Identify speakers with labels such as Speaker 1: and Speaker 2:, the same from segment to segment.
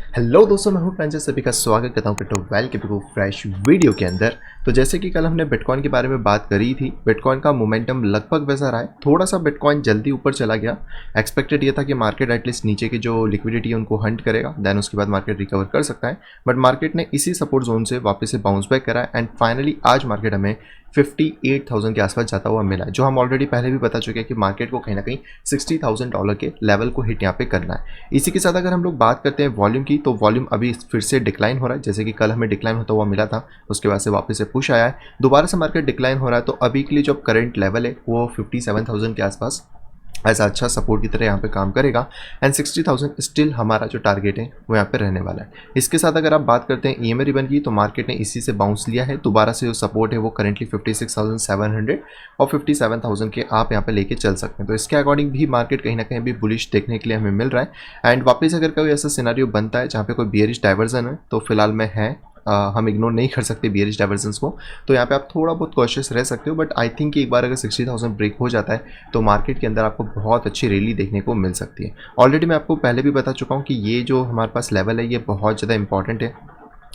Speaker 1: Hello दोस्तों, मैं हूं प्रांजल। सभी का स्वागत करता हूं क्रिप्टो वेल के फ्रेश वीडियो के अंदर। तो जैसे कि कल हमने बिटकॉइन के बारे में बात करी थी, बिटकॉइन का मोमेंटम लगभग वैसा रहा है। थोड़ा सा बिटकॉइन जल्दी ऊपर चला गया। एक्सपेक्टेड ये था कि मार्केट एटलीस्ट नीचे की जो लिक्विडिटी है उनको हंट करेगा, देन उसके बाद मार्केट रिकवर कर सकता है। बट मार्केट ने इसी सपोर्ट जोन से वापस से बाउंस बैक करा है एंड फाइनली आज मार्केट हमें 58,000 के आसपास जाता हुआ मिला है, जो हम ऑलरेडी पहले भी बता चुके हैं कि मार्केट को कहीं ना कहीं $60,000 के लेवल को हिट यहाँ पे करना है। इसी के साथ अगर हम लोग बात करते हैं वॉल्यूम की, तो वॉल्यूम अभी फिर से डिक्लाइन हो रहा है। जैसे कि कल हमें डिक्लाइन होता हुआ मिला था, उसके बाद से वापस से पुश आया है, दोबारा से मार्केट डिक्लाइन हो रहा है। तो अभी के लिए जो करंट लेवल है वो 57,000 के आसपास ऐसा अच्छा सपोर्ट की तरह यहाँ पे काम करेगा एंड 60,000 स्टिल हमारा जो टारगेट है वो यहाँ पे रहने वाला है। इसके साथ अगर आप बात करते हैं ईएमए रिबन की, तो मार्केट ने इसी से बाउंस लिया है। दोबारा से जो सपोर्ट है वो करेंटली 56,700 और 57,000 के आप यहाँ पे लेके चल सकते हैं। तो इसके अकॉर्डिंग भी मार्केट कहीं ना कहीं भी बुलिश देखने के लिए हमें मिल रहा है। एंड वापस अगर कोई ऐसा सिनेरियो बनता है जहाँ पे कोई बियरिश डाइवर्जन है, तो फिलहाल में है हम इग्नोर नहीं कर सकते बियरिश डाइवर्जेंस को। तो यहाँ पे आप थोड़ा बहुत कॉशियस रह सकते हो। बट आई थिंक कि एक बार अगर 60,000 ब्रेक हो जाता है तो मार्केट के अंदर आपको बहुत अच्छी रैली देखने को मिल सकती है। ऑलरेडी मैं आपको पहले भी बता चुका हूँ कि ये जो हमारे पास लेवल है ये बहुत ज़्यादा इंपॉर्टेंट है।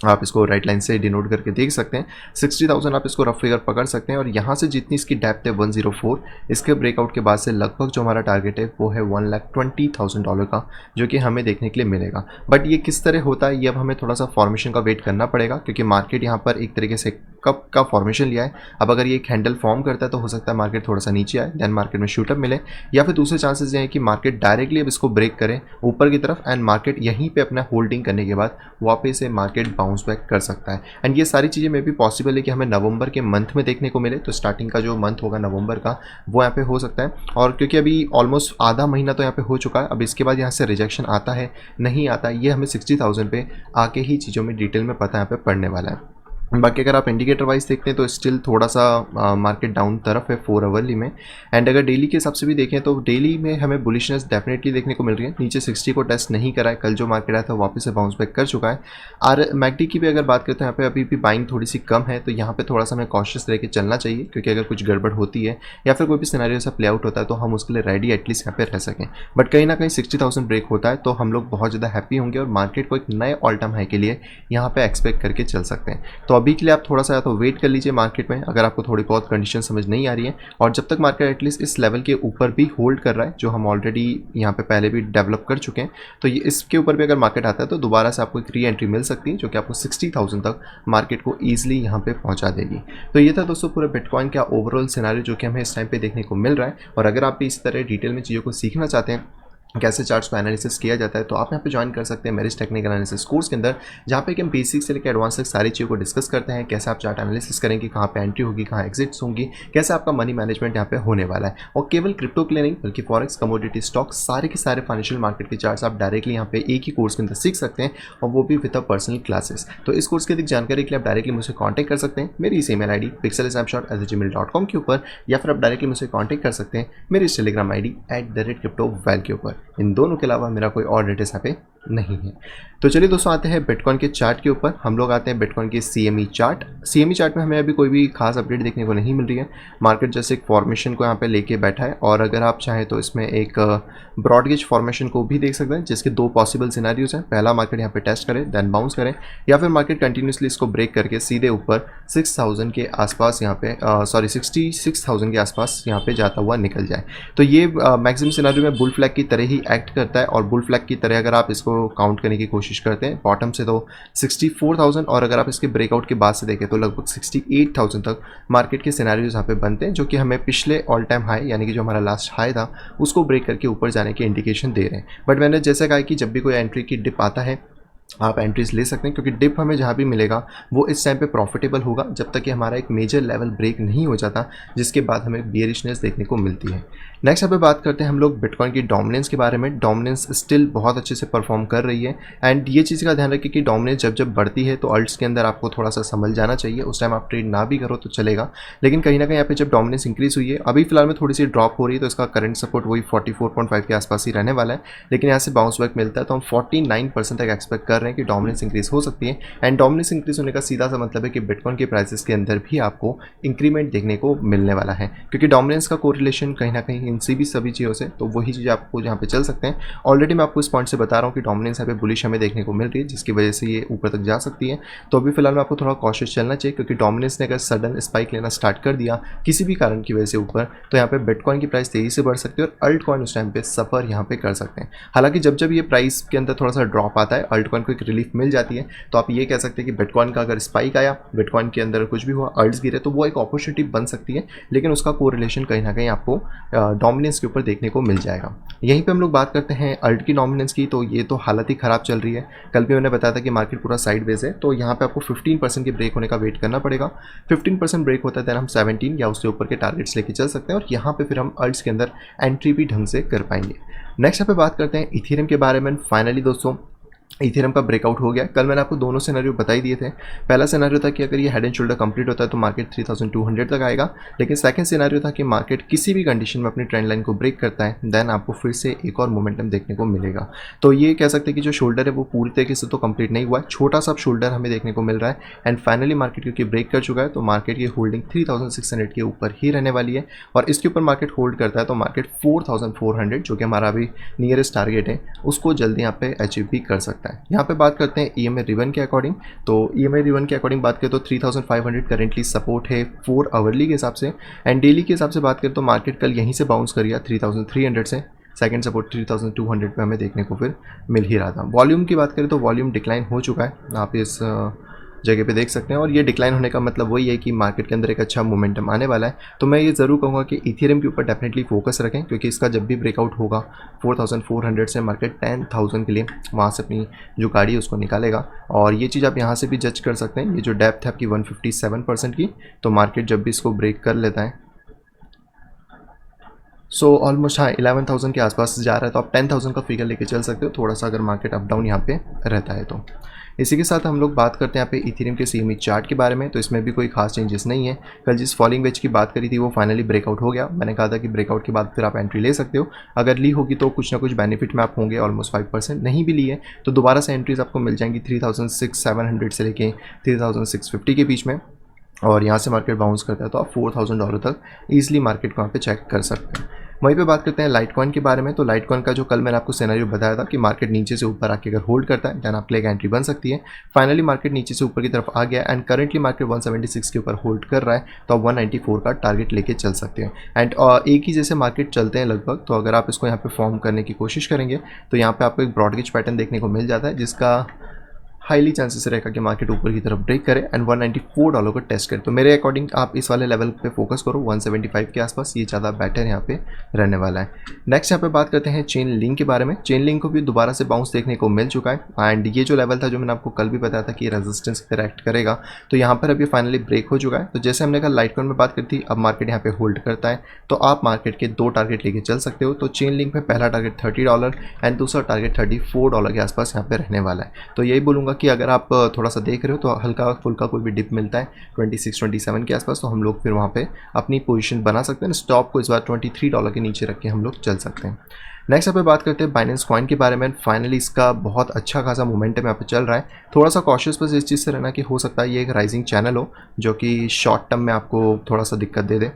Speaker 1: आप इसको राइट लाइन से डिनोट करके देख सकते हैं। 60,000 आप इसको रफ फिगर पकड़ सकते हैं और यहाँ से जितनी इसकी डेप्थ है 104, इसके ब्रेकआउट के बाद से लगभग जो हमारा टारगेट है वो है $1,20,000 का, जो कि हमें देखने के लिए मिलेगा। बट ये किस तरह होता है ये अब हमें थोड़ा सा फॉर्मेशन का वेट करना पड़ेगा, क्योंकि मार्केट यहाँ पर एक तरीके से कप का फॉर्मेशन लिया है। अब अगर ये एक हैंडल फॉर्म करता है तो हो सकता है मार्केट थोड़ा सा नीचे आए, देन मार्केट में शूटअप मिले, या फिर दूसरे चांसेस ये हैं कि मार्केट डायरेक्टली अब इसको ब्रेक करे ऊपर की तरफ एंड मार्केट यहीं पे अपना होल्डिंग करने के बाद वापस से मार्केट बाउंस बैक कर सकता है। एंड ये सारी चीज़ें में भी पॉसिबल है कि हमें नवंबर के मंथ में देखने को मिले। तो स्टार्टिंग का जो मंथ होगा नवंबर का वो यहाँ पे हो सकता है। और क्योंकि अभी ऑलमोस्ट आधा महीना तो यहाँ पे हो चुका है, अब इसके बाद यहाँ से रिजेक्शन आता है नहीं आता, ये हमें 60,000 पे आके ही चीज़ों में डिटेल में पता यहाँ पे पड़ने वाला है। बाकी अगर आप इंडिकेटर वाइज देखते हैं तो स्टिल थोड़ा सा मार्केट डाउन तरफ है 4 आवरली में। एंड अगर डेली के हिसाब से भी देखें तो डेली में हमें बुलिशनेस डेफिनेटली देखने को मिल रही है। नीचे 60 को टेस्ट नहीं करा है, कल जो मार्केट आया था वापस से बाउंस बैक कर चुका है। और मैकडी की भी अगर बात करते हैं यहाँ पे अभी भी बाइंग थोड़ी सी कम है, तो यहाँ पे थोड़ा सा हमें कॉशियस रह के चलना चाहिए, क्योंकि अगर कुछ गड़बड़ होती है या फिर कोई भी सिनेरियो ऐसा प्ले आउट होता है तो हम उसके लिए रेडी एटलीस्ट यहाँ पे रह सकें। बट कहीं ना कहीं 60,000 ब्रेक होता है तो हम लोग बहुत ज़्यादा हैप्पी होंगे और मार्केट को एक नए ऑल टाइम हाई के लिए यहाँ पे एक्सपेक्ट करके चल सकते हैं। तो अभी के लिए आप थोड़ा सा तो वेट कर लीजिए मार्केट में, अगर आपको थोड़ी बहुत कंडीशन समझ नहीं आ रही है। और जब तक मार्केट एटलीस्ट इस लेवल के ऊपर भी होल्ड कर रहा है, जो हम ऑलरेडी यहाँ पे पहले भी डेवलप कर चुके हैं, तो ये इसके ऊपर भी अगर मार्केट आता है तो दोबारा से आपको एक री एंट्री मिल सकती है, जो कि आपको 60,000 तक मार्केट को ईजिली यहाँ पे पहुँचा देगी। तो ये था दोस्तों पूरे बिटकॉइन का ओवरऑल सिनेरियो जो कि हमें इस टाइम पे देखने को मिल रहा है। और अगर आप भी इस तरह डिटेल में चीज़ों को सीखना चाहते हैं कैसे चार्ट्स को एनालिसिस किया जाता है, तो आप यहाँ पे ज्वाइन कर सकते हैं मेरिज टेक्निकल एनालिसिस कोर्स के अंदर, जहाँ पे कि हम बेसिक से लेकर एडवांस तक सारी चीज़ों को डिस्कस करते हैं। कैसे आप चार्ट एनालिसिस करेंगे, कहाँ पे एंट्री होगी, कहाँ एग्जिट्स होंगी, कैसे आपका मनी मैनेजमेंट यहाँ पे होने वाला है। और केवल क्रिप्टो के लिए नहीं बल्कि फॉरेक्स, कमोडिटी, स्टॉक, सारे के सारे फाइनेंशियल मार्केट के चार्ट्स आप डायरेक्टली यहाँ पे एक ही कोर्स के अंदर सीख सकते हैं, और वो भी विद अ पर्सनल क्लासेस। तो इस कोर्स की अधिक जानकारी के लिए आप डायरेक्टली मुझसे कॉन्टैक्ट कर सकते हैं मेरी इस ईमेल ID pixelsnapshot@gmail.com के ऊपर, या फिर आप डायरेक्टली मुझसे कॉन्टैक्ट कर सकते हैं मेरी इस टेलीग्राम ID @cryptoval के ऊपर। इन दोनों के अलावा मेरा कोई और डेटा यहाँ पे नहीं है। तो चलिए दोस्तों आते हैं बिटकॉइन के चार्ट के ऊपर। हम लोग आते हैं बिटकॉइन के CME चार्ट। CME चार्ट में हमें अभी कोई भी खास अपडेट देखने को नहीं मिल रही है। मार्केट जैसे एक फॉर्मेशन को यहाँ पे लेके बैठा है, और अगर आप चाहें तो इसमें एक ब्रॉडगेज फॉर्मेशन को भी देख सकते हैं, जिसके दो पॉसिबल सिनेरियोज हैं। पहला मार्केट यहाँ पे टेस्ट करे देन बाउंस करें, या फिर मार्केट कंटिन्यूसली इसको ब्रेक करके सीधे ऊपर 6,000 के आसपास यहाँ पे 66,000 के आसपास यहाँ पे जाता हुआ निकल जाए। तो ये मैक्सिमम सिनेरियो में बुल फ्लैग की तरह ही एक्ट करता है, और बुल फ्लैग की तरह अगर आप इसको काउंट करने की कोशिश करते हैं बॉटम से तो 64,000, और अगर आप इसके ब्रेकआउट के बाद से देखें तो लगभग 68,000 तक मार्केट के सिनेरियोज यहाँ पे बनते हैं, जो कि हमें पिछले ऑल टाइम हाई यानी कि जो हमारा लास्ट हाई था उसको ब्रेक करके ऊपर जाने की इंडिकेशन दे रहे हैं। बट मैंने जैसे कहा कि जब भी कोई एंट्री की डिप आता है आप एंट्रीज ले सकते हैं, क्योंकि डिप हमें जहाँ भी मिलेगा वो इस टाइम पे प्रॉफिटेबल होगा, जब तक कि हमारा एक मेजर लेवल ब्रेक नहीं हो जाता, जिसके बाद हमें बियरिशनेस देखने को मिलती है। नेक्स्ट यहाँ पे बात करते हैं हम लोग बिटकॉइन की डोमिनेंस के बारे में। डोमिनेंस स्टिल बहुत अच्छे से परफॉर्म कर रही है, एंड ये चीज़ का ध्यान रखिए कि डोमिनेंस जब जब बढ़ती है तो अल्ट्स के अंदर आपको थोड़ा सा संभल जाना चाहिए। उस टाइम आप ट्रेड ना भी करो तो चलेगा, लेकिन कहीं ना कहीं यहाँ पे जब डोमिनेंस इंक्रीज हुई है, अभी फिलहाल में थोड़ी सी ड्रॉप हो रही है, तो इसका करंट सपोर्ट वही 44.5 के आसपास ही रहने वाला है। लेकिन यहाँ से बाउंस बैक मिलता है तो हम 49% तक एक्सपेक्ट कर रहे हैं कि डोमिनेंस इंक्रीज हो सकती है, एंड डोमिनेंस इंक्रीज होने का सीधा सा मतलब है कि बिटकॉइन के प्राइसेस के अंदर भी आपको इंक्रीमेंट देखने को मिलने वाला है, क्योंकि डोमिनेंस का कोरिलेशन कहीं ना कहीं इन सभी चीज़ों से, तो वही चीज़ आपको यहाँ पे चल सकते हैं। ऑलरेडी मैं आपको इस पॉइंट से बता रहा हूँ कि डोमिनेंस यहाँ पे बुलिश हमें देखने को मिल रही है, जिसकी वजह से ये ऊपर तक जा सकती है। तो अभी फिलहाल में आपको थोड़ा कॉशियस चलना चाहिए, क्योंकि डोमिनेंस ने अगर सडन स्पाइक लेना स्टार्ट कर दिया किसी भी कारण की वजह से ऊपर, तो यहाँ पे बिटकॉइन की प्राइस तेजी से बढ़ सकती है और अल्ट कॉइन उस टाइम पे सफ़र यहाँ पे कर सकते हैं। हालांकि जब जब ये प्राइस के अंदर थोड़ा सा ड्रॉप आता है, अल्ट कॉइन को एक रिलीफ मिल जाती है, तो आप ये कह सकते हैं कि बिटकॉइन का अगर स्पाइक आया, बिटकॉइन के अंदर कुछ भी हुआ, अल्ट्स गिरे, तो वो एक अपॉर्चुनिटी बन सकती है, लेकिन उसका कोरिलेशन कहीं ना कहीं आपको डोमिनेंस के ऊपर देखने को मिल जाएगा। यहीं पे हम लोग बात करते हैं अल्ट की डोमिनेंस की, तो ये तो हालत ही ख़राब चल रही है। कल भी मैंने बताया था कि मार्केट पूरा साइडवेज है, तो यहाँ पे आपको 15% के ब्रेक होने का वेट करना पड़ेगा। 15% ब्रेक होता है देन हम 17 या उससे ऊपर के टारगेट्स लेके चल सकते हैं, और यहाँ पे फिर हम अल्ट्स के अंदर एंट्री भी ढंग से कर पाएंगे। नेक्स्ट यहाँ पे बात करते हैं इथेरियम के बारे में। फाइनली दोस्तों इथेरियम का ब्रेकआउट हो गया। कल मैंने आपको दोनों सिनेरियो बता ही दिए थे। पहला सिनेरियो था कि अगर ये हेड एंड शोल्डर कंप्लीट होता है तो मार्केट 3200 तक आएगा, लेकिन सेकंड सिनेरियो था कि मार्केट किसी भी कंडीशन में अपनी ट्रेंड लाइन को ब्रेक करता है, देन आपको फिर से एक और मोमेंटम देखने को मिलेगा। तो ये कह सकते हैं कि जो शोल्डर है वो पूरी तरीके से तो कंप्लीट नहीं हुआ है, छोटा सा शोल्डर हमें देखने को मिल रहा है, एंड फाइनली मार्केट क्योंकि ब्रेक कर चुका है, तो मार्केट की होल्डिंग 3600 के ऊपर ही रहने वाली है, और इसके ऊपर मार्केट होल्ड करता है तो मार्केट 4400 जो कि हमारा अभी नियरेस्ट टारगेट है, उसको जल्दी यहाँ पे अचीव भी कर सकता है। यहाँ पे बात करते हैं ईएमए रिबन के अकॉर्डिंग, तो ईएमए रिबन के अकॉर्डिंग बात करें तो 3500 करेंटली सपोर्ट है 4 आवरली के हिसाब से, एंड डेली के हिसाब से बात करें तो मार्केट कल यहीं से बाउंस कर गया 3300 से। सेकंड सपोर्ट 3200 पे हमें देखने को फिर मिल ही रहा था। वॉल्यूम की बात करें तो वॉल्यूम डिक्लाइन हो चुका है, आप इस जगह पे देख सकते हैं, और ये डिक्लाइन होने का मतलब वही है कि मार्केट के अंदर एक अच्छा मोमेंटम आने वाला है। तो मैं ये ज़रूर कहूँगा कि इथेरियम के ऊपर डेफिनेटली फोकस रखें, क्योंकि इसका जब भी ब्रेकआउट होगा 4400 से मार्केट 10,000 के लिए वहाँ से अपनी जो गाड़ी है उसको निकालेगा, और ये चीज़ आप यहाँ से भी जज कर सकते हैं। ये जो डेप्थ है आपकी 157% की, तो मार्केट जब भी इसको ब्रेक कर लेता है, सो ऑलमोस्ट हाँ 11,000 के आसपास जा रहा है, तो आप 10,000 का फिगर लेके चल सकते हो, थोड़ा सा अगर मार्केट अप डाउन यहाँ पे रहता है तो। इसी के साथ हम लोग बात करते हैं यहाँ पे इथेरियम के सीएमई चार्ट के बारे में, तो इसमें भी कोई खास चेंजेस नहीं है। कल जिस फॉलिंग वेज की बात करी थी वो फाइनली ब्रेकआउट हो गया। मैंने कहा था कि ब्रेकआउट के बाद फिर आप एंट्री ले सकते हो, अगर ली होगी तो कुछ ना कुछ बेनिफिट में आप होंगे, ऑलमोस्ट 5%। नहीं भी ली है तो दोबारा से एंट्रीज आपको मिल जाएंगी 3600-700 से लेके 3650 के बीच में, और यहाँ से मार्केट बाउंस करता है तो आप $4,000 तक ईजिली मार्केट को यहाँ पे चेक कर सकते हैं। वहीं पे बात करते हैं लाइटकॉइन के बारे में, तो लाइटकॉइन का जो कल मैंने आपको सिनेरियो बताया था कि मार्केट नीचे से ऊपर आके अगर होल्ड करता है देन आपके लिए एक एंट्री बन सकती है। फाइनली मार्केट नीचे से ऊपर की तरफ आ गया, एंड करंटली मार्केट 176 के ऊपर होल्ड कर रहा है, तो आप 194 का टारगेट लेके चल सकते हैं। एंड एक ही जैसे मार्केट चलते हैं लगभग, तो अगर आप इसको यहाँ पे फॉर्म करने की कोशिश करेंगे तो यहाँ पे आपको एक ब्रॉडगेज पैटर्न देखने को मिल जाता है, जिसका हाईली चांसेस रहेगा कि मार्केट ऊपर की तरफ ब्रेक करे एंड $194 को टेस्ट करे। तो मेरे अकॉर्डिंग आप इस वाले लेवल पे फोकस करो 175 के आसपास, ये ज़्यादा बेटर यहाँ पे रहने वाला है। नेक्स्ट यहाँ पे बात करते हैं चेन लिंक के बारे में। चेन लिंक को भी दोबारा से बाउंस देखने को मिल चुका है, एंड ये जो लेवल था जो मैंने आपको कल भी बताया था कि रेजिस्टेंस पर एक्ट करेगा, तो यहाँ पर अभी फाइनली ब्रेक हो चुका है। तो जैसे हमने कल लाइटकॉइन में बात करी थी, अब मार्केट यहाँ पे होल्ड करता है, तो आप मार्केट के 2 टारगेट लेके चल सकते हो। तो चेन लिंक पे पहला टारगेट $30 एंड दूसरा टारगेट $34 के आसपास यहाँ पे रहने वाला है। तो यही बोलूँगा कि अगर आप थोड़ा सा देख रहे हो तो हल्का फुल्का कोई भी डिप मिलता है 26-27 के आसपास, तो हम लोग फिर वहाँ पे अपनी पोजीशन बना सकते हैं। स्टॉप को इस बार $23 के नीचे रख के हम लोग चल सकते हैं। नेक्स्ट यहाँ पे बात करते हैं बाइनेंस कॉइन के बारे में। फाइनली इसका बहुत अच्छा खासा मोमेंटम यहाँ पे चल रहा है। थोड़ा सा कॉशियस बस इस चीज़ से रहना कि हो सकता है ये एक राइजिंग चैनल हो जो कि शॉर्ट टर्म में आपको थोड़ा सा दिक्कत दे दे,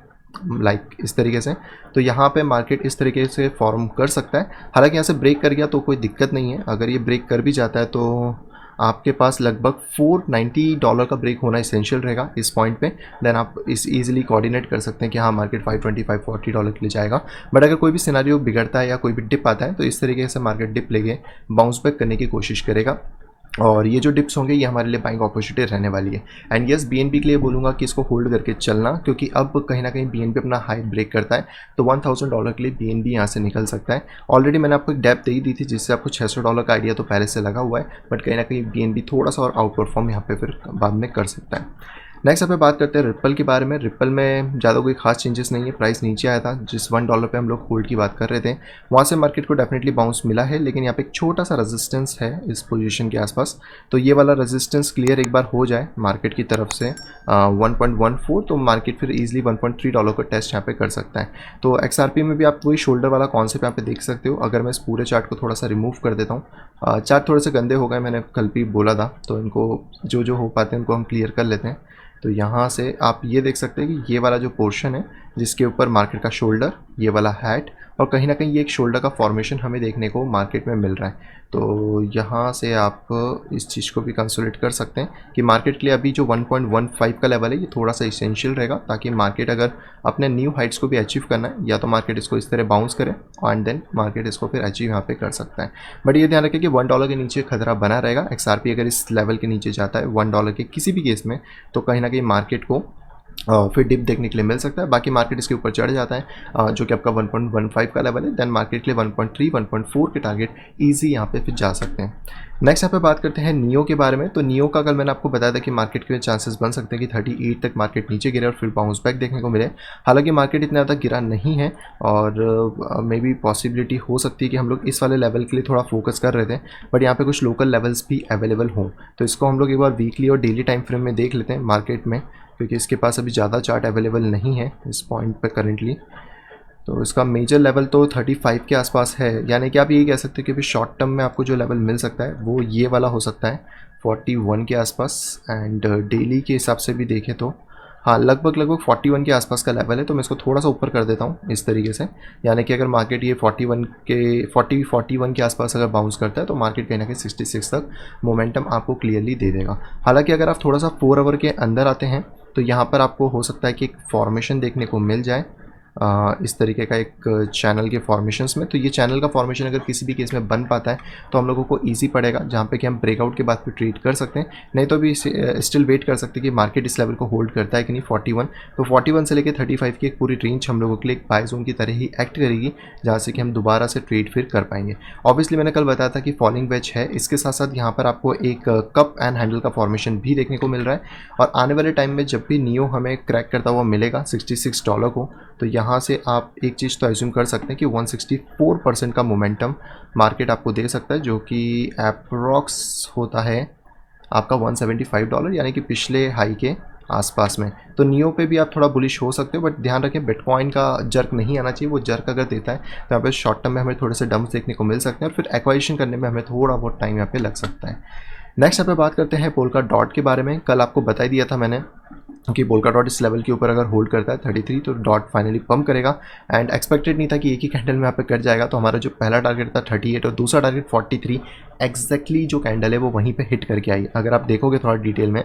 Speaker 1: लाइक इस तरीके से। तो यहाँ पे मार्केट इस तरीके से फॉर्म कर सकता है। हालांकि यहाँ से ब्रेक कर गया तो कोई दिक्कत नहीं है, अगर ये ब्रेक कर भी जाता है तो आपके पास लगभग $490 का ब्रेक होना इसेंशियल रहेगा इस पॉइंट पे, देन आप इस इजीली कोऑर्डिनेट कर सकते हैं कि हाँ मार्केट $525-40 के लिए जाएगा। बट अगर कोई भी सिनेरियो बिगड़ता है या कोई भी डिप आता है तो इस तरीके से मार्केट डिप लेके बाउंस बैक करने की कोशिश करेगा, और ये जो डिप्स होंगे ये हमारे लिए बाइंग अपॉर्चुनिटी रहने वाली है। एंड यस बीएनबी के लिए बोलूँगा कि इसको होल्ड करके चलना, क्योंकि अब कहीं ना कहीं बीएनबी अपना हाई ब्रेक करता है तो $1,000 के लिए बीएनबी यहाँ से निकल सकता है। ऑलरेडी मैंने आपको एक डेप्थ दे ही दी थी जिससे आपको $600 का आइडिया तो पहले से लगा हुआ है, बट कहीं ना कहीं बीएनबी थोड़ा सा और आउट परफॉर्म यहाँ पे फिर बाद में कर सकता है। नेक्स्ट यहाँ पे बात करते हैं रिप्पल के बारे में। रिप्पल में ज़्यादा कोई खास चेंजेस नहीं है, प्राइस नीचे आया था, जिस $1 पे हम लोग होल्ड की बात कर रहे थे वहाँ से मार्केट को डेफिनेटली बाउंस मिला है, लेकिन यहाँ पे एक छोटा सा रेजिस्टेंस है इस पोजीशन के आसपास। तो ये वाला रेजिस्टेंस क्लियर एक बार हो जाए मार्केट की तरफ से 1.14, तो मार्केट फिर ईजिली $1.3 का टेस्ट यहाँ पे कर सकता है। तो XRP में भी आप वही शोल्डर वाला कॉन्सेप्ट यहाँ पे देख सकते हो। अगर मैं इस पूरे चार्ट को थोड़ा सा रिमूव कर देता हूँ, चार्ट थोड़े से गंदे हो गए, मैंने कल भी बोला था, तो इनको जो हो पाते हैं उनको हम क्लियर कर लेते हैं। तो यहाँ से आप ये देख सकते हैं कि ये वाला जो पोर्शन है जिसके ऊपर मार्केट का शोल्डर, ये वाला हैट, और कहीं ना कहीं ये एक शोल्डर का फॉर्मेशन हमें देखने को मार्केट में मिल रहा है। तो यहाँ से आप इस चीज़ को भी कंसोलिडेट कर सकते हैं कि मार्केट के लिए अभी जो 1.15 का लेवल है ये थोड़ा सा इसेंशियल रहेगा, ताकि मार्केट अगर अपने न्यू हाइट्स को भी अचीव करना है, या तो मार्केट इसको इस तरह बाउंस करे एंड देन मार्केट इसको फिर अचीव यहाँ पे कर सकता है। बट ये ध्यान रखें कि $1 के नीचे खतरा बना रहेगा। XRP अगर इस लेवल के नीचे जाता है $1 के किसी भी केस में, तो कहीं ना कहीं मार्केट को फिर डिप देखने के लिए मिल सकता है। बाकी मार्केट इसके ऊपर चढ़ जाता है जो कि आपका 1.15 का लेवल है, देन मार्केट के लिए 1.3 1.4 के टारगेट इजी यहाँ पे फिर जा सकते हैं। नेक्स्ट यहाँ पे बात करते हैं नियो के बारे में। तो नियो का कल मैंने आपको बताया था कि मार्केट के चांसेस बन सकते हैं कि 38 तक मार्केट नीचे गिरे और फिर बाउंस बैक देखने को मिले। हालांकि मार्केट इतना ज़्यादा गिरा नहीं है और मे बी पॉसिबिलिटी हो सकती है कि हम लोग इस वाले लेवल के लिए थोड़ा फोकस कर रहे थे, बट यहाँ पे कुछ लोकल लेवल्स भी अवेलेबल हों, तो इसको हम लोग एक बार वीकली और डेली टाइम फ्रेम में देख लेते हैं मार्केट में, क्योंकि इसके पास अभी ज़्यादा चार्ट अवेलेबल नहीं है इस पॉइंट पे करेंटली। तो इसका मेजर लेवल तो 35 के आसपास है, यानी कि आप यही कह सकते हैं कि अभी शॉर्ट टर्म में आपको जो लेवल मिल सकता है वो ये वाला हो सकता है 41 के आसपास। एंड डेली के हिसाब से भी देखें तो हाँ लगभग 41 के आसपास का लेवल है। तो मैं इसको थोड़ा सा ऊपर कर देता हूँ इस तरीके से, यानी कि अगर मार्केट ये 41 के आसपास अगर बाउंस करता है तो मार्केट कहीं ना कहीं 66 तक मोमेंटम आपको क्लियरली दे देगा। हालांकि अगर आप थोड़ा सा 4 आवर के अंदर आते हैं तो यहाँ पर आपको हो सकता है कि एक फॉर्मेशन देखने को मिल जाए इस तरीके का एक चैनल के फॉर्मेशंस में। तो ये चैनल का फॉर्मेशन अगर किसी भी केस में बन पाता है तो हम लोगों को इजी पड़ेगा, जहाँ पे कि हम ब्रेकआउट के बाद फिर ट्रेड कर सकते हैं। नहीं तो भी स्टिल वेट कर सकते हैं कि मार्केट इस लेवल को होल्ड करता है कि नहीं 41। तो 41 से लेकर 35 की एक पूरी रेंज हम लोगों के लिए एक बाय जोन की तरह ही एक्ट करेगी, जहाँ से कि हम दोबारा से ट्रेड फिर कर पाएंगे। ऑब्वियसली मैंने कल बताया था कि फॉलिंग वेज है, इसके साथ साथ यहाँ पर आपको एक कप एंड हैंडल का फॉर्मेशन भी देखने को मिल रहा है। और आने वाले टाइम में जब भी नियो हमें क्रैक करता हुआ मिलेगा $66 को, तो यहाँ से आप एक चीज़ तो एज्यूम कर सकते हैं कि 164% का मोमेंटम मार्केट आपको दे सकता है, जो कि अप्रॉक्स होता है आपका $175, यानी कि पिछले हाई के आसपास में। तो नियो पे भी आप थोड़ा बुलिश हो सकते हो, बट ध्यान रखें बिटकॉइन का जर्क नहीं आना चाहिए। वो जर्क अगर देता है तो यहाँ पे शॉर्ट टर्म में हमें थोड़े से डंप्स देखने को मिल सकते हैं और फिर एक्वाइजेशन करने में हमें थोड़ा बहुत टाइम यहाँ पे लग सकता है। नेक्स्ट यहाँ पे बात करते हैं पोल्का डॉट के बारे में। कल आपको बता दिया था मैंने कि पोल्का डॉट इस लेवल के ऊपर अगर होल्ड करता है 33, तो डॉट फाइनली पंप करेगा। एंड एक्सपेक्टेड नहीं था कि एक ही कैंडल में यहाँ पे कट जाएगा। तो हमारा जो पहला टारगेट था 38 और दूसरा टारगेट 43, एग्जैक्टली जो कैंडल है वो वहीं पे हिट करके आई। अगर आप देखोगे थोड़ा डिटेल में,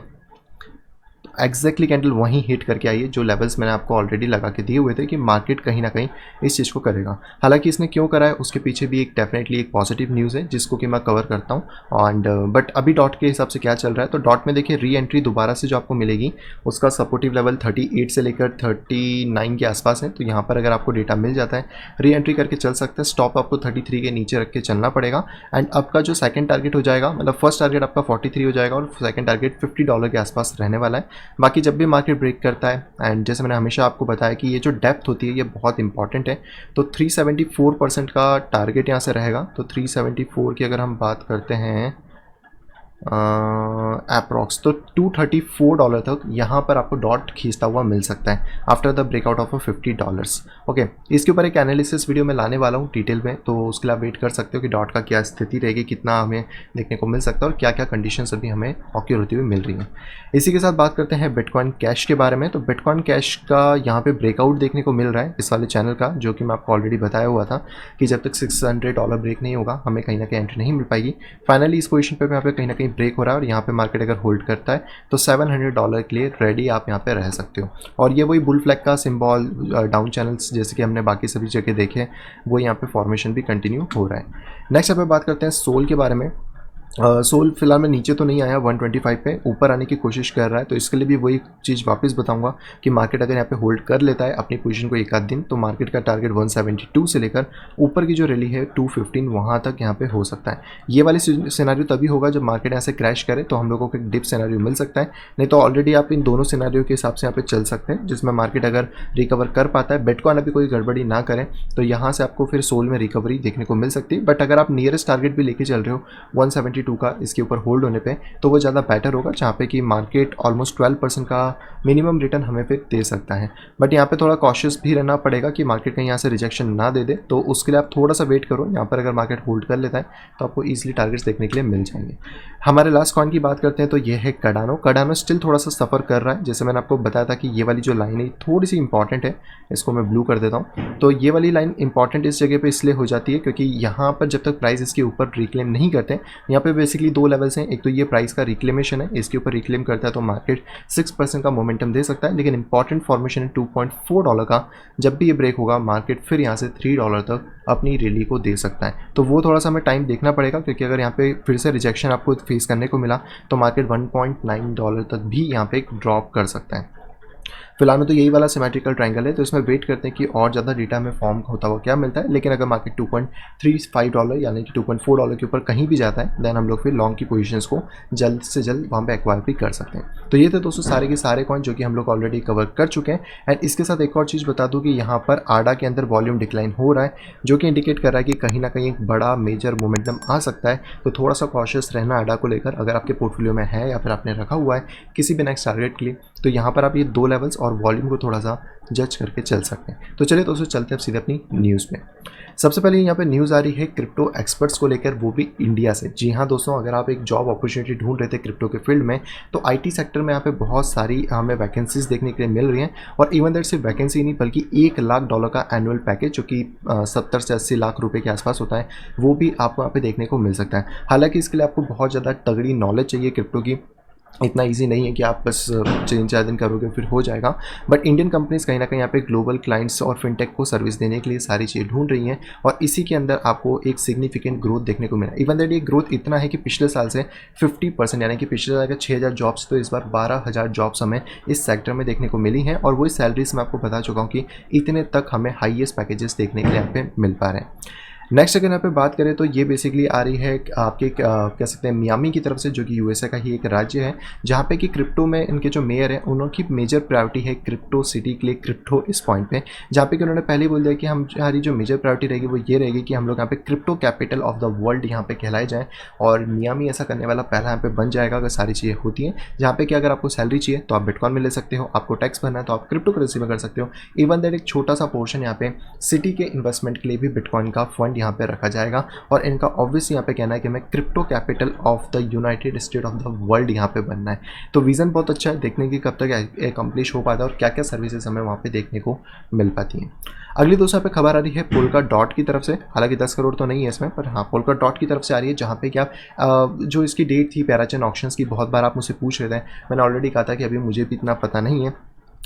Speaker 1: एग्जैक्टली कैंडल वहीं हिट करके आई है जो लेवल्स मैंने आपको ऑलरेडी लगा के दिए हुए थे कि मार्केट कहीं ना कहीं इस चीज़ को करेगा। हालांकि इसने क्यों करा है उसके पीछे भी एक डेफिनेटली एक पॉजिटिव न्यूज़ है जिसको कि मैं कवर करता हूँ। एंड बट अभी डॉट के हिसाब से क्या चल रहा है, तो डॉट में देखिए री एंट्री दोबारा से जो आपको मिलेगी उसका सपोर्टिव लेवल 38 से लेकर 39 के आसपास है। तो यहाँ पर अगर आपको डेटा मिल जाता है री एंट्री करके चल सकते हैं। स्टॉप आपको 33 के नीचे रख के चलना पड़ेगा। एंड आपका जो सेकंड टारगेट हो जाएगा, मतलब फर्स्ट टारगेट आपका 43 हो जाएगा और सेकंड टारगेट $50 के आसपास रहने वाला है। बाकी जब भी मार्केट ब्रेक करता है, एंड जैसे मैंने हमेशा आपको बताया कि ये जो डेप्थ होती है ये बहुत इंपॉर्टेंट है, तो 374% का टारगेट यहाँ से रहेगा। तो 374 की अगर हम बात करते हैं अप्रॉक्स, तो $234 तक यहाँ पर आपको डॉट खींचता हुआ मिल सकता है after the breakout of $50। Okay, इसके ऊपर एक एनालिसिस वीडियो में लाने वाला हूँ डिटेल में, तो उसके लिए आप वेट कर सकते हो कि डॉट का क्या स्थिति रहेगी, कितना हमें देखने को मिल सकता है और क्या क्या कंडीशंस अभी हमें ऑक्यूर होती हुई मिल रही हैं। इसी के साथ बात करते हैं बिटकॉइन कैश के बारे में। तो बिटकॉइन कैश का यहाँ पे ब्रेकआउट देखने को मिल रहा है इस वाले चैनल का, जो कि मैं आपको ऑलरेडी बताया हुआ था कि जब तक $600 ब्रेक नहीं होगा हमें कहीं ना कहीं एंट्री नहीं मिल पाएगी। फाइनली इस पोजीशन पे यहाँ पे कहीं ना कहीं ब्रेक हो रहा है और यहाँ पे मार्केट अगर होल्ड करता है तो $700 के लिए रेडी आप यहाँ पे रह सकते हो। और ये वही बुल फ्लैग का सिंबल डाउन चैनल्स जैसे कि हमने बाकी सभी जगह देखे, वो यहाँ पे फॉर्मेशन भी कंटिन्यू हो रहा है। नेक्स्ट यहाँ पे बात करते हैं सोल के बारे में। सोल फिलहाल में नीचे तो नहीं आया 125 पे, ऊपर आने की कोशिश कर रहा है, तो इसके लिए भी वही चीज़ वापस बताऊंगा कि मार्केट अगर यहाँ पे होल्ड कर लेता है अपनी पोजीशन को एक आध दिन, तो मार्केट का टारगेट 172 से लेकर ऊपर की जो रैली है 215 वहाँ तक यहाँ पे हो सकता है। ये वाली सिनेरियो तभी होगा जब मार्केट यहाँ से क्रैश करे, तो हम लोगों को एक डिप सिनेरियो मिल सकता है। नहीं तो ऑलरेडी आप इन दोनों सिनेरियो के हिसाब से यहाँ पे चल सकते हैं, जिसमें मार्केट अगर रिकवर कर पाता है, बिटकॉइन अभी कोई गड़बड़ी ना करें, तो यहाँ से आपको फिर सोल में रिकवरी देखने को मिल सकती है। बट अगर आप नियरेस्ट टारगेट भी लेके चल रहे हो 172 का इसके ऊपर होल्ड होने पे, तो वो ज़्यादा बेटर होगा, जहाँ पे कि मार्केट ऑलमोस्ट 12% का मिनिमम रिटर्न हमें फिर दे सकता है। बट यहाँ पे थोड़ा कॉशियस भी रहना पड़ेगा कि मार्केट कहीं यहाँ से रिजेक्शन ना दे दे, तो उसके लिए आप थोड़ा सा वेट करो। यहाँ पर अगर मार्केट होल्ड कर लेता है तो आपको ईजिली टारगेट्स देखने के लिए मिल जाएंगे। हमारे लास्ट कॉइन की बात करते हैं तो ये है कार्डानो। कार्डानो स्टिल थोड़ा सा सफ़र कर रहा है, जैसे मैंने आपको बताया था कि ये वाली जो लाइन है थोड़ी सी इंपॉर्टेंट है, इसको मैं ब्लू कर देता हूँ। तो ये वाली लाइन इंपॉर्टेंट इस जगह पे इसलिए हो जाती है क्योंकि यहाँ पर जब तक प्राइस इसके ऊपर रिक्लेम नहीं करते, यहाँ पे बेसिकली दो लेवल्स हैं। एक तो ये प्राइस का रिक्लेमेशन है, इसके ऊपर रिक्लेम करता है तो मार्केट 6% का मोमेंटम दे सकता है, लेकिन इंपॉर्टेंट फॉर्मेशन है $2.4 का। जब भी ये ब्रेक होगा मार्केट फिर यहाँ से $3 तक अपनी रैली को दे सकता है, तो वो थोड़ा सा हमें टाइम देखना पड़ेगा, क्योंकि अगर यहाँ पे फिर से रिजेक्शन आपको फेस करने को मिला तो मार्केट $1.9 तक भी यहाँ पे एक ड्रॉप कर सकता है। फिलहाल में तो यही वाला सिमेट्रिकल ट्रायंगल है, तो इसमें वेट करते हैं कि और ज़्यादा डेटा में फॉर्म होता हुआ क्या मिलता है। लेकिन अगर मार्केट $2.35 यानी कि $2.4 के ऊपर कहीं भी जाता है, देन हम लोग फिर लॉन्ग की पोजीशंस को जल्द से जल्द वहाँ पे एक्वायर भी कर सकते हैं। तो ये थे दोस्तों सारे के सारे कॉइन जो कि हम लोग ऑलरेडी कवर कर चुके हैं। एंड इसके साथ एक और चीज़ बता दूँ कि यहाँ पर आडा के अंदर वॉल्यूम डिक्लाइन हो रहा है, जो कि इंडिकेट कर रहा है कि कहीं ना कहीं एक बड़ा मेजर मोमेंटम आ सकता है। तो थोड़ा सा कॉशियस रहना आडा को लेकर, अगर आपके पोर्टफोलियो में है या फिर आपने रखा हुआ है किसी भी नेक्स्ट टारगेट के लिए, तो यहाँ पर आप ये दो लेवल्स और वॉल्यूम को थोड़ा सा जज करके चल सकते हैं। तो चलिए दोस्तों चलते हैं अब सीधे अपनी न्यूज़ में। सबसे पहले यहाँ पे न्यूज़ आ रही है क्रिप्टो एक्सपर्ट्स को लेकर, वो भी इंडिया से। जी हाँ दोस्तों, अगर आप एक जॉब अपॉर्चुनिटी ढूंढ रहे थे क्रिप्टो के फील्ड में, तो आईटी सेक्टर में यहाँ पे बहुत सारी हमें वैकेंसीज देखने के लिए मिल रही हैं। और इवन दैट सिर्फ वैकेंसी नहीं बल्कि $1 लाख का एनुअल पैकेज, जो कि 70 से 80 लाख रुपए के आसपास होता है, वो भी आपको यहाँ पे देखने को मिल सकता है। हालांकि इसके लिए आपको बहुत ज़्यादा तगड़ी नॉलेज चाहिए क्रिप्टो की, इतना इजी नहीं है कि आप बस 3-4 दिन करोगे फिर हो जाएगा। बट इंडियन कंपनीज कहीं ना कहीं यहाँ पे ग्लोबल क्लाइंट्स और फिनटेक को सर्विस देने के लिए सारी चीज़ें ढूंढ रही हैं, और इसी के अंदर आपको एक सिग्निफिकेंट ग्रोथ देखने को मिला। इवन दैट ये ग्रोथ इतना है कि पिछले साल से 50%, यानी कि पिछले साल के 6,000 जॉब्स तो इस बार 12,000 जॉब्स हमें इस सेक्टर में देखने को मिली हैं। और वही सैलरीज मैं आपको बता चुका हूँ कि इतने तक हमें हाईएस्ट पैकेजेस देखने के लिए यहाँ पे मिल पा रहे हैं। नेक्स्ट अगर यहाँ पे बात करें तो ये बेसिकली आ रही है आपके कह सकते हैं मियामी की तरफ से, जो कि यूएसए का ही एक राज्य है, जहाँ पे कि क्रिप्टो में इनके जो मेयर हैं उनकी मेजर प्रायोरिटी है क्रिप्टो सिटी के लिए, क्रिप्टो इस पॉइंट पे, जहाँ पे कि उन्होंने पहले ही बोल दिया कि हमारी जो मेजर प्रायोरिटी रहेगी वो ये रहेगी कि हम लोग यहाँ पे crypto capital of the world यहाँ पे कहलाए जाएँ। और मियामी ऐसा करने वाला पहला यहाँ पे बन जाएगा अगर सारी चीज़ें होती हैं, जहाँ पे कि अगर आपको सैलरी चाहिए तो आप बिटकॉइन में ले सकते हो, आपको टैक्स भरना है तो आप क्रिप्टो करेंसी में कर सकते हो। इवन दैट एक छोटा सा पोर्शन यहाँ पे सिटी के इन्वेस्टमेंट के लिए भी बिटकॉइन का फंड यहाँ पे रखा जाएगा। और इनका ऑब्वियस यहाँ पे कहना है कि हमें crypto capital of the United state of the world यहाँ पे बनना है। तो विजन बहुत अच्छा है, देखने की कब तक अकम्प्लिश हो पाता है और क्या क्या सर्विसेज हमें वहाँ पे देखने को मिल पाती हैं। अगली दोस्तों यहाँ पे खबर आ रही है पोल्का डॉट की तरफ से, हालांकि 10 करोड़ तो नहीं है इसमें, पर हाँ पोल्का डॉट की तरफ से आ रही है, जहाँ पे क्या जो इसकी डेट थी पैराचेन ऑक्शंस की, बहुत बार आप मुझसे पूछ रहे थे, मैंने ऑलरेडी कहा था कि अभी मुझे भी इतना पता नहीं है,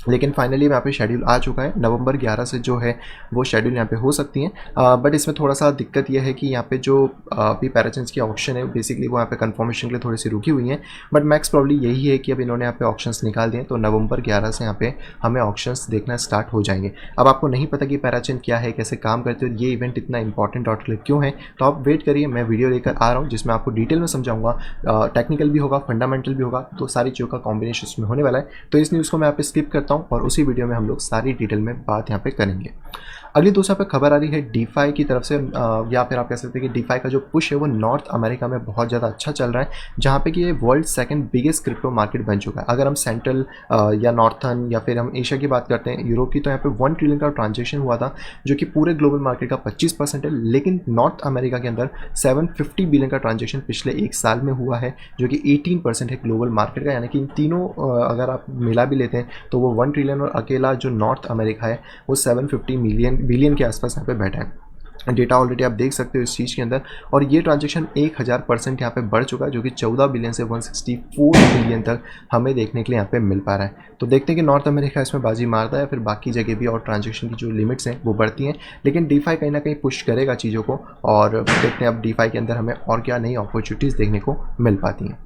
Speaker 1: लेकिन फाइनली यहाँ पे शेड्यूल आ चुका है। नवंबर 11 से जो है वो शेड्यूल यहाँ पे हो सकती हैं। बट इसमें थोड़ा सा दिक्कत यह है कि यहाँ पे जो अभी पैराचेंस की ऑप्शन है बेसिकली वो यहाँ पे कंफर्मेशन के लिए थोड़ी सी रुकी हुई हैं। बट मैक्स प्रॉब्ली यही है कि अब इन्होंने यहाँ पे ऑप्शंस निकाल दिए, तो नवंबर 11 से यहाँ पे हमें ऑप्शंस देखना स्टार्ट हो जाएंगे। अब आपको नहीं पता कि पैराचेन क्या है, कैसे काम करते हो, ये इवेंट इतना इंपॉर्टेंट और क्यों है, तो आप वेट करिए, मैं वीडियो लेकर आ रहा हूँ जिसमें आपको डिटेल में समझाऊंगा, टेक्निकल भी होगा, फंडामेंटल भी होगा, तो सारी चीज़ों का कॉम्बिनेशन इसमें होने वाला है। तो इस न्यूज़ को मैं यहाँ पे स्किप करता हूँ और उसी वीडियो में हम लोग सारी डिटेल में बात यहाँ पे करेंगे। अगली दूसरा पे खबर आ रही है डीफाई की तरफ से, या फिर आप कह सकते हैं कि डीफाई का जो पुश है वो नॉर्थ अमेरिका में बहुत ज़्यादा अच्छा चल रहा है, जहाँ पे कि ये world second biggest crypto market बन चुका है। अगर हम सेंट्रल या नॉर्थन या फिर हम एशिया की बात करते हैं, यूरोप की, तो यहाँ पे 1 ट्रिलियन का ट्रांजेक्शन हुआ था, जो कि पूरे ग्लोबल मार्केट का 25% है। लेकिन नॉर्थ अमेरिका के अंदर 750 बिलियन का ट्रांजेक्शन पिछले एक साल में हुआ है, जो कि 18% है ग्लोबल मार्केट का। यानी कि इन तीनों अगर आप मिला भी लेते हैं तो वो 1 ट्रिलियन, और अकेला जो नॉर्थ अमेरिका है वो 750 बिलियन के आसपास यहाँ पे बैठा है। डेटा ऑलरेडी आप देख सकते हो इस चीज़ के अंदर। और ये ट्रांजेक्शन 1000% यहाँ पे बढ़ चुका है, जो कि 14 बिलियन से 164 बिलियन तक हमें देखने के लिए यहाँ पे मिल पा रहा है। तो देखते हैं कि नॉर्थ अमेरिका इसमें बाजी मारता है या फिर बाकी जगह भी और ट्रांजेक्शन की जो लिमिट्स हैं वो बढ़ती हैं। लेकिन डीफाई कहीं ना कहीं पुश करेगा चीज़ों को, और देखते हैं अब डीफाई के अंदर हमें और क्या नई अपॉर्चुनिटीज़ देखने को मिल पाती हैं।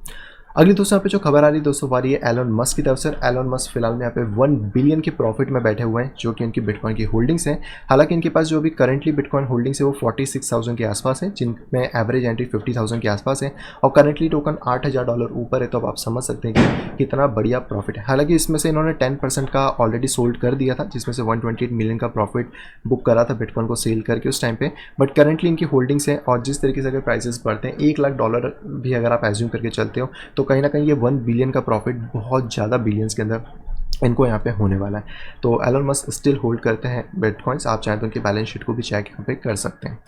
Speaker 1: अगली दोस्तों यहाँ पे जो खबर आ रही है दोस्तों आ रही है एलोन मस्क की तरफ से। एलोन मस्क फिलहाल में यहाँ पे 1 बिलियन के प्रॉफिट में बैठे हुए हैं, जो कि उनकी बिटकॉइन की होल्डिंग्स हैं। हालांकि इनके पास जो अभी करंटली बिटकॉइन होल्डिंग्स है वो 46,000 के आसपास है, जिनमें एवरेज एंट्री 50,000 के आसपास है, और करंटली टोकन $8,000 ऊपर है। तो अब आप समझ सकते हैं कि कितना बढ़िया प्रॉफिट है। हालांकि इसमें से इन्होंने 10% का ऑलरेडी सोल्ड कर दिया था, जिसमें से 128 मिलियन का प्रॉफिट बुक करा था बिटकॉइन को सेल करके उस टाइम पे। बट करंटली इनकी होल्डिंग्स है, और जिस तरीके से अगर प्राइसेस बढ़ते हैं, $1,00,000 भी अगर आप एज्यूम करके चलते हो, तो कहीं ना कहीं ये 1 बिलियन का प्रॉफिट बहुत ज़्यादा बिलियंस के अंदर इनको यहाँ पे होने वाला है। तो एलोन मस्क स्टिल होल्ड करते हैं बिटकॉइंस। आप चाहें तो उनकी बैलेंस शीट को भी चेक यहाँ पे कर सकते हैं।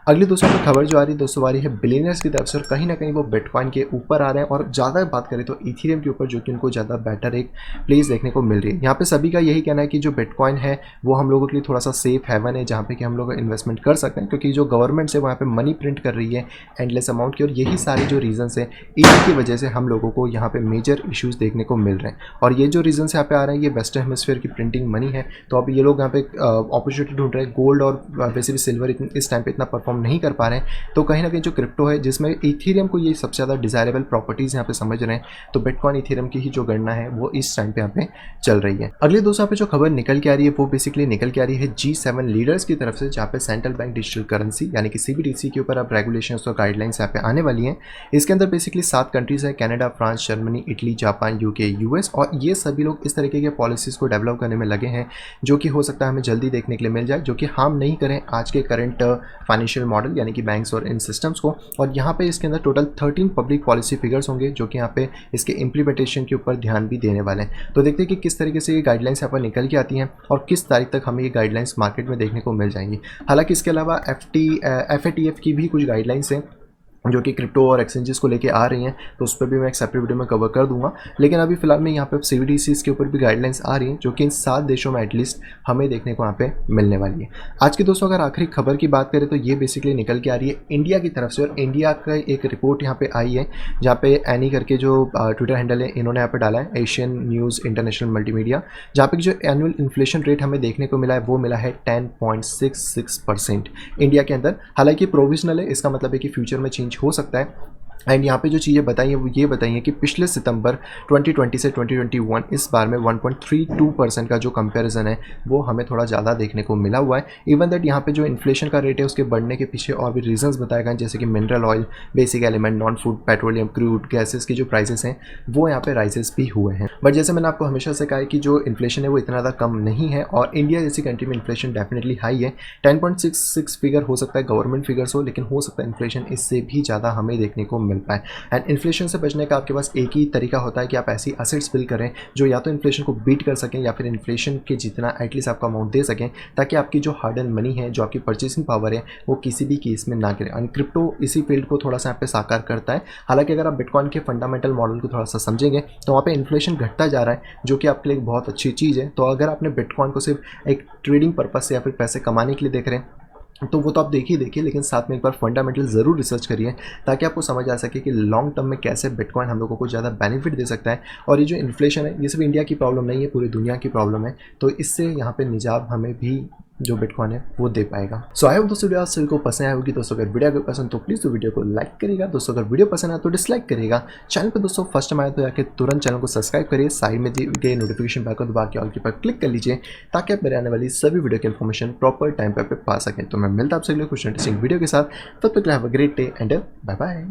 Speaker 1: अगली दोस्तों की खबर जो आ रही है दोस्तों आ रही है बिलियनर्स की तरफ से, और कहीं ना कहीं वो बिटकॉइन के ऊपर आ रहे हैं। और ज़्यादा बात करें तो इथीरियम के ऊपर, जो कि उनको ज़्यादा बेटर एक प्लेस देखने को मिल रही है। यहाँ पे सभी का यही कहना है कि जो बिटकॉइन है वो हम लोगों के लिए थोड़ा सा सेफ हेवन है, जहाँ पे कि हम लोग इन्वेस्टमेंट कर सकते हैं, क्योंकि जो गवर्नमेंट है वो यहाँ पे मनी प्रिंट कर रही है एंडलेस अमाउंट की। और यही सारे जो रीजन्स है, इसी की वजह से हम लोगों को यहाँ पे मेजर इशूज़ देखने को मिल रहे हैं। और ये जो रीजन्स यहाँ पे आ रहे हैं, ये वेस्टर्न हेमिस्फीयर की प्रिंटिंग मनी है। तो अब ये लोग यहाँ पे अपॉर्चुनिटी ढूंढ रहे हैं। गोल्ड और वैसे भी सिल्वर इस टाइम पे इतना परफॉर्म नहीं कर पा रहे हैं। तो कहीं ना कहीं जो क्रिप्टो है, जिसमें इथीरियम को ये सबसे ज़्यादा डिज़ायरेबल प्रॉपर्टीज़ यहाँ पे समझ रहे हैं, तो बिटकॉइन इथीरियम की ही जो गणना है वो इस टाइम पे यहाँ पे चल रही है। अगले दोस्तों यहाँ पे जो खबर निकल के आ रही है वो बेसिकली निकल के आ रही है G7 लीडर्स की तरफ से, जहाँ पे सेंट्रल बैंक डिजिटल करेंसी यानी कि CBDC के ऊपर अब रेगुलेशंस और गाइडलाइंस यहाँ पे आने वाली हैं। इसके अंदर बेसिकली 7 कंट्रीज़ है, Canada, France, Germany, Italy, Japan, UK, US, और ये सभी लोग इस तरीके के पॉलिसीज़ को डेवलप करने में लगे हैं, जो कि हो सकता है हमें जल्दी देखने के लिए मिल जाए, जो कि हार्म नहीं करें आज के करंट फाइनेंशियल मॉडल यानी कि बैंक्स और इन सिस्टम्स को। और यहाँ पे इसके अंदर टोटल 13 पब्लिक पॉलिसी फिगर्स होंगे, जो कि यहाँ पे इसके इम्प्लीमेंटेशन के ऊपर ध्यान भी देने वाले हैं। तो देखते हैं कि किस तरीके से ये गाइडलाइंस यहाँ पर निकल के आती हैं और किस तारीख तक हमें ये गाइडलाइंस मार्केट में देखने को मिल जाएंगी। हालांकि इसके अलावा FATF की भी कुछ गाइडलाइंस हैं, जो कि क्रिप्टो और एक्सचेंजेस को लेके आ रही हैं, तो उस पर भी मैं एक सेपरेट वीडियो में कवर कर दूंगा। लेकिन अभी फिलहाल में यहाँ पे CBDCs के ऊपर भी गाइडलाइंस आ रही हैं, जो कि इन 7 देशों में एटलीस्ट हमें देखने को यहाँ पे मिलने वाली है। आज के दोस्तों अगर आखिरी खबर की बात करें तो ये बेसिकली निकल के आ रही है इंडिया की तरफ से, और इंडिया का एक रिपोर्ट यहाँ पे आई है, जहाँ पे एनी करके जो ट्विटर हैंडल है इन्होंने यहाँ पे डाला है, एशियन न्यूज़ इंटरनेशनल मल्टीमीडिया, जहाँ पे जो एनुअल इन्फ्लेशन रेट हमें देखने को मिला है वो मिला है 10.66% इंडिया के अंदर। हालांकि प्रोविजनल है, इसका मतलब है कि फ्यूचर में चेंज हो सकता है। एंड यहाँ पे जो चीज़ें बताई हैं वो ये बताई हैं कि पिछले सितंबर 2020 से 2021 इस बार में 1.32% का जो कंपैरिजन है वो हमें थोड़ा ज़्यादा देखने को मिला हुआ है। इवन दैट यहाँ पे जो इन्फ्लेशन का रेट है उसके बढ़ने के पीछे और भी रीजंस बताए गए हैं, जैसे कि mineral oil, basic element, non food, petroleum, crude, gases की जो प्राइसेस हैं वो यहाँ पे राइजेस भी हुए हैं। बट जैसे मैंने आपको हमेशा से कहा है कि जो इन्फ्लेशन है वो इतना ज़्यादा कम नहीं है, और इंडिया जैसी कंट्री में इन्फ्लेशन डेफिनेटली हाई है। 10.66 फिगर हो सकता है गवर्नमेंट फिगर्स हो, लेकिन हो सकता है इन्फ्लेशन इससे भी ज़्यादा हमें देखने को मिल पाए। एंड इन्फ्लेशन से बचने का आपके पास एक ही तरीका होता है कि आप ऐसी असेट्स बिल्ड करें जो या तो इन्फ्लेशन को बीट कर सकें, या फिर इन्फ्लेशन के जितना एटलीस्ट आपका अमाउंट दे सकें, ताकि आपकी जो हार्ड एंड मनी है, जो आपकी परचेसिंग पावर है, वो किसी भी केस में ना गिरे। एंड क्रिप्टो इसी फील्ड को थोड़ा सा यहाँ पे साकार करता है। हालांकि अगर आप बिटकॉइन के फंडामेंटल मॉडल को थोड़ा सा समझेंगे तो वहाँ पे इन्फ्लेशन घटता जा रहा है, जो कि आपके लिए बहुत अच्छी चीज़ है। तो अगर आपने बिटकॉइन को सिर्फ एक ट्रेडिंग पर्पज से या फिर पैसे कमाने के लिए देख रहे हैं तो वो तो आप देखिए, लेकिन साथ में एक बार फंडामेंटल ज़रूर रिसर्च करिए, ताकि आपको समझ आ सके कि लॉन्ग टर्म में कैसे बिटकॉइन हम लोगों को ज़्यादा बेनिफिट दे सकता है। और ये जो इन्फ्लेशन है ये सिर्फ इंडिया की प्रॉब्लम नहीं है, पूरी दुनिया की प्रॉब्लम है। तो इससे यहाँ पे निजात हमें भी जो बिटकॉइन है वो दे पाएगा। सो आई होप दोस्तों वीडियो आप सभी को पसंद आई होगी। दोस्तों अगर वीडियो पसंद तो प्लीज़ तो वीडियो को लाइक करिएगा। दोस्तों अगर वीडियो पसंद आए तो डिसलाइक करिएगा। चैनल पर दोस्तों फर्स्ट टाइम आए तो जाके तुरंत चैनल को सब्सक्राइब करिए, साइड में दिए गए नोटिफिकेशन बेल को दबा के ऑल के पर क्लिक कर लीजिए, ताकि आप मेरे आने वाली सभी वीडियो की इन्फॉर्मेशन प्रॉपर टाइम पर पा सकें। तो मैं मिलता आपसे अगले कुछ इंटरेस्टिंग वीडियो के साथ, तब तक have a great day and bye bye.